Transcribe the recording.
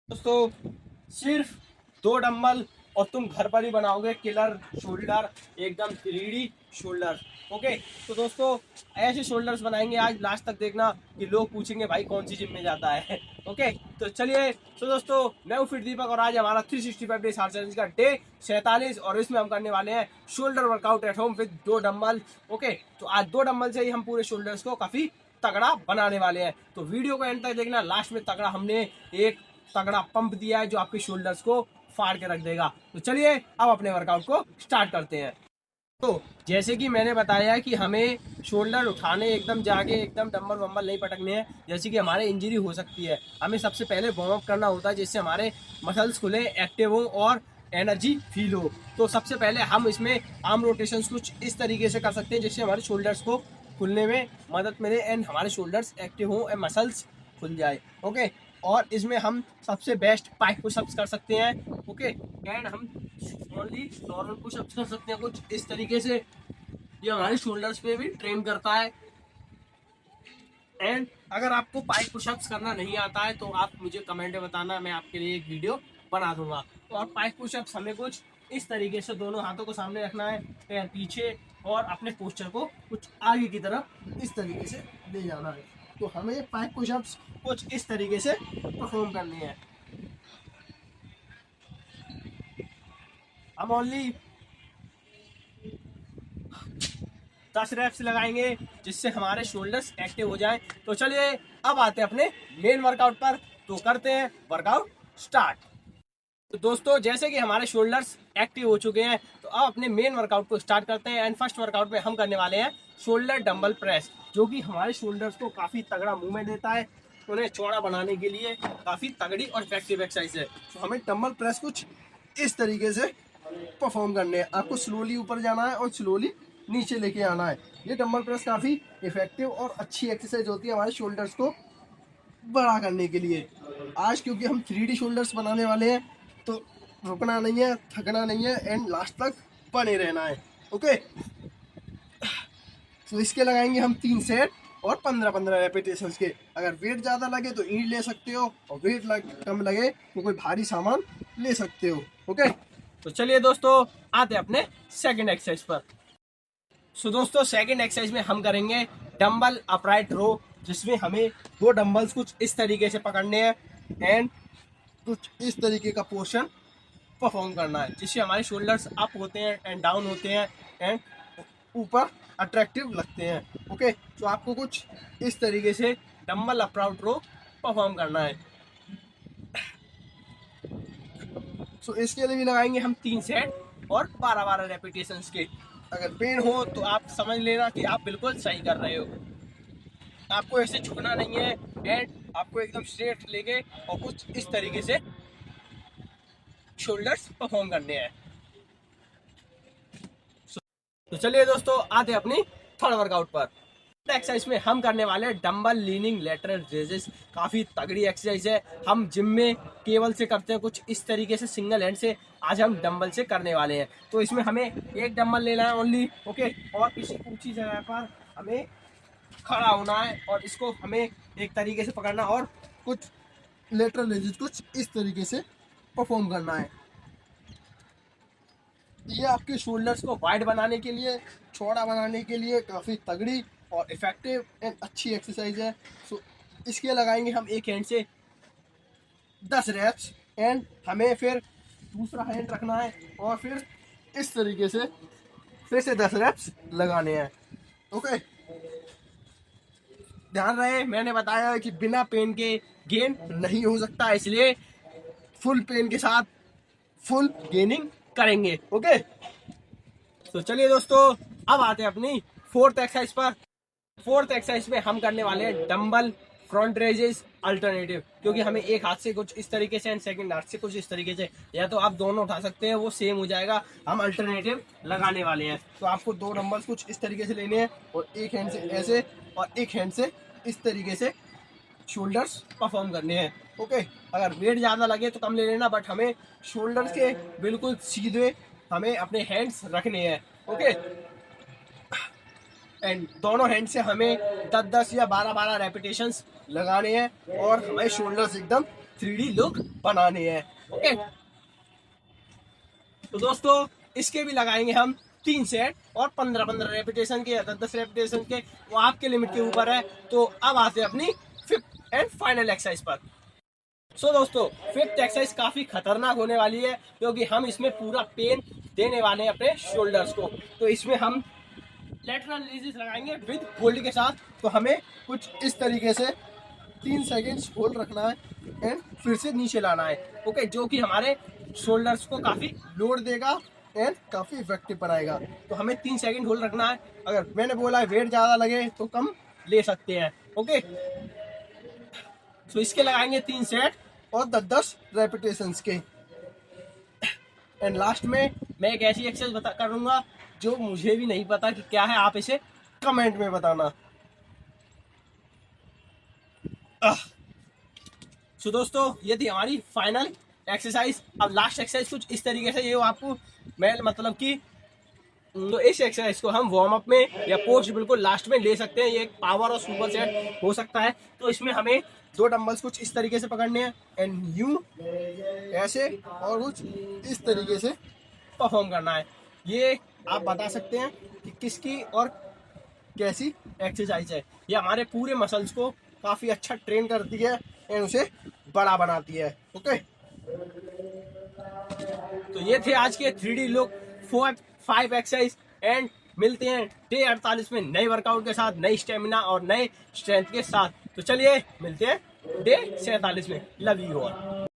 दोस्तों सिर्फ 2 डंबल और तुम घर पर ही बनाओगे किलर शोल्डर, एकदम 3D शोल्डर। ओके, तो दोस्तों ऐसे शोल्डर्स बनाएंगे, आज लास्ट तक देखना कि लोग पूछेंगे भाई कौन सी जिम में जाता है। ओके, तो चलिए। तो दोस्तों मैं हूँ फिर दीपक और आज हमारा 365 डेज हार्ड चैलेंज का डे 47 और इसमें हम करने वाले हैं shoulder workout at home with 2 dumbbell. Okay, तो आज 2 डंबल से ही हम पूरे शोल्डर्स को काफी तगड़ा बनाने वाले हैं, तो वीडियो को एंड तक देखना। लास्ट में तगड़ा हमने एक तगड़ा पंप दिया है जो आपके शोल्डर्स को फाड़ के रख देगा। तो चलिए अब अपने वर्कआउट को स्टार्ट करते हैं। तो जैसे कि मैंने बताया कि हमें शोल्डर उठाने एकदम जाके एकदम डंबल वंबल नहीं पटकने हैं, जैसे कि हमारे इंजरी हो सकती है। हमें सबसे पहले वार्म अप करना होता है जिससे हमारे मसल्स खुले, एक्टिव हो और एनर्जी फील हो। तो सबसे पहले हम इसमें आर्म रोटेशंस कुछ इस तरीके से कर सकते हैं जिससे हमारे शोल्डर्स को खुलने में मदद मिले एंड हमारे शोल्डर्स एक्टिव हो एंड मसल्स खुल जाए। ओके, और इसमें हम सबसे बेस्ट पाइप पुशअप्स कर सकते हैं। ओके, एंड हम ओनली नॉर्मल पुशअप्स कर सकते हैं कुछ इस तरीके से, ये हमारे शोल्डर्स पे भी ट्रेन करता है। एंड अगर आपको पाइप पुशअप्स करना नहीं आता है तो आप मुझे कमेंट में बताना, मैं आपके लिए एक वीडियो बना दूंगा। और पाइप पुशअप्स हमें कुछ इस तरीके से दोनों हाथों को सामने रखना है, पैर पीछे, और अपने पोस्चर को कुछ आगे की तरफ इस तरीके से ले जाना है। तो हमें पाइप पुशअप्स कुछ इस तरीके से परफॉर्म करनी है। हम ओनली 10 रेप्स लगाएंगे जिससे हमारे शोल्डर्स एक्टिव हो जाएं। तो चलिए अब आते हैं अपने मेन वर्कआउट पर, तो करते हैं वर्कआउट स्टार्ट। तो दोस्तों जैसे कि हमारे शोल्डर्स एक्टिव हो चुके हैं तो अब अपने मेन वर्कआउट को स्टार्ट करते हैं। एंड फर्स्ट वर्कआउट में हम करने वाले हैं शोल्डर डंबल प्रेस, जो कि हमारे शोल्डर्स को काफ़ी तगड़ा मूवमेंट देता है, उन्हें चौड़ा बनाने के लिए काफ़ी तगड़ी और इफेक्टिव एक्सरसाइज है। तो हमें डंबल प्रेस कुछ इस तरीके से परफॉर्म करने हैं। आपको स्लोली ऊपर जाना है और स्लोली नीचे लेके आना है। ये डंबल प्रेस काफ़ी इफेक्टिव और अच्छी एक्सरसाइज होती है हमारे शोल्डर्स को बड़ा करने के लिए। आज क्योंकि हम 3D शोल्डर्स बनाने वाले हैं तो रुकना नहीं है, थकना नहीं है एंड लास्ट तक बने रहना है। ओके, तो इसके लगाएंगे हम 3 सेट और 15-15 रेपिटेशन के। अगर वेट ज़्यादा लगे तो ईंट ले सकते हो, और वेट कम लगे तो कोई भारी सामान ले सकते हो। ओके, तो चलिए दोस्तों आते हैं अपने सेकंड एक्सरसाइज पर। सो दोस्तों सेकंड एक्सरसाइज में हम करेंगे डंबल अपराइट रो, जिसमें हमें 2 डंबल्स कुछ इस तरीके से पकड़ने हैं एंड कुछ इस तरीके का पोर्शन परफॉर्म करना है जिससे हमारे शोल्डर्स अप होते हैं एंड डाउन होते हैं एंड ऊपर अट्रैक्टिव लगते हैं। ओके, तो आपको कुछ इस तरीके से डंबल अपराइट रो परफॉर्म करना है। सो इसके लिए भी लगाएंगे हम 3 सेट और 12-12 रेपिटेशंस के। अगर पेन हो तो आप समझ लेना कि आप बिल्कुल सही कर रहे हो। आपको ऐसे झुकना नहीं है एंड आपको एकदम स्ट्रेट लेके और कुछ इस तरीके से शोल्डर्स परफॉर्म करने हैं। तो चलिए दोस्तों आते हैं अपनी थर्ड वर्कआउट पर। एक्सरसाइज में हम करने वाले डंबल लीनिंग लेटरल रेजेस, काफी तगड़ी एक्सरसाइज है। हम जिम में केबल से करते हैं कुछ इस तरीके से सिंगल हैंड से, आज हम डंबल से करने वाले हैं। तो इसमें हमें एक डंबल लेना है ओनली। ओके, और किसी ऊंची जगह पर हमें खड़ा होना है और इसको हमें एक तरीके से पकड़ना और कुछ लेटरल रेजेस कुछ इस तरीके से परफॉर्म करना है। ये आपके शोल्डर्स को वाइड बनाने के लिए, चौड़ा बनाने के लिए काफ़ी तगड़ी और इफेक्टिव एंड अच्छी एक्सरसाइज है। सो इसके लगाएंगे हम एक हैंड से 10 रेप्स एंड हमें फिर दूसरा हैंड रखना है और फिर इस तरीके से फिर से 10 रेप्स लगाने हैं। ओके, ध्यान रहे मैंने बताया है कि बिना पेन के गेन नहीं हो सकता, इसलिए फुल पेन के साथ फुल गेनिंग करेंगे। ओके, तो चलिए दोस्तों अब आते हैं अपनी फोर्थ एक्सरसाइज पर। फोर्थ एक्सरसाइज में हम करने वाले हैं डंबल फ्रंट रेजेस अल्टरनेटिव, क्योंकि हमें एक हाथ से कुछ इस तरीके से एंड सेकंड हाथ से कुछ इस तरीके से, या तो आप दोनों उठा सकते हैं, वो सेम हो जाएगा। हम अल्टरनेटिव लगाने वाले हैं, तो आपको 2 डंबल्स कुछ इस तरीके से लेने हैं और एक हैंड से ऐसे और एक हैंड से इस तरीके से शोल्डर्स परफॉर्म करने हैं। ओके, अगर वेट ज़्यादा लगे तो कम ले लेना, बट हमें शोल्डर्स के बिल्कुल सीधे हमें अपने हैंड्स रखने हैं। ओके, एंड दोनों हैंड से हमें 10-10 या 12-12 रेपिटेशंस लगाने हैं और हमारे शोल्डर्स एकदम 3D लुक बनाने हैं। ओके, तो दोस्तों इसके भी लगाएंगे हम 3 सेट और 15-15 रेपिटेशन के या 10-10 रेपिटेशन के, वो आपके लिमिट के ऊपर है। तो अब आते हैं अपनी 5th एंड फाइनल एक्सरसाइज पर। सो दोस्तों 5th एक्सरसाइज काफी खतरनाक होने वाली है, क्योंकि हम इसमें पूरा पेन देने वाले हैं अपने शोल्डर्स को। तो इसमें हम लेटरल रिलीजेस लगाएंगे विद होल्ड के साथ। तो हमें कुछ इस तरीके से 3 सेकेंड्स होल्ड रखना है एंड फिर से नीचे लाना है। ओके, जो कि हमारे शोल्डर्स को काफी लोड देगा एंड काफी इफेक्टिव बनाएगा। तो हमें 3 सेकंड होल्ड रखना है। अगर मैंने बोला है वेट ज्यादा लगे तो कम ले सकते हैं। ओके, तो इसके लगाएंगे 3 सेट और 10-10 रेपिटेशंस के। एंड लास्ट में मैं एक ऐसी एक्सरसाइज बता करूंगा जो मुझे भी नहीं पता कि क्या है, आप इसे कमेंट में बताना। सो दोस्तों ये थी हमारी फाइनल एक्सरसाइज। अब लास्ट एक्सरसाइज कुछ इस तरीके से, ये आपको मैं मतलब कि तो इस एक्सरसाइज को हम वार्म अप में या पोस्ट बिल्कुल लास्ट में ले सकते हैं। ये एक पावर और सुपर सेट हो सकता है। तो इसमें हमें 2 डंबल्स कुछ इस तरीके से पकड़ने हैं एंड यूं ऐसे और कुछ इस तरीके से परफॉर्म करना है। ये आप बता सकते हैं कि किसकी और कैसी एक्सरसाइज है। ये हमारे पूरे मसल्स को काफी अच्छा ट्रेन करती है एंड उसे बड़ा बनाती है। ओके, तो ये थे आज के 3D लुक 5 एक्सरसाइज एंड मिलते हैं डे 48 में नए वर्कआउट के साथ, नई स्टेमिना और नए स्ट्रेंथ के साथ। तो चलिए मिलते हैं डे 47 में। Love you all.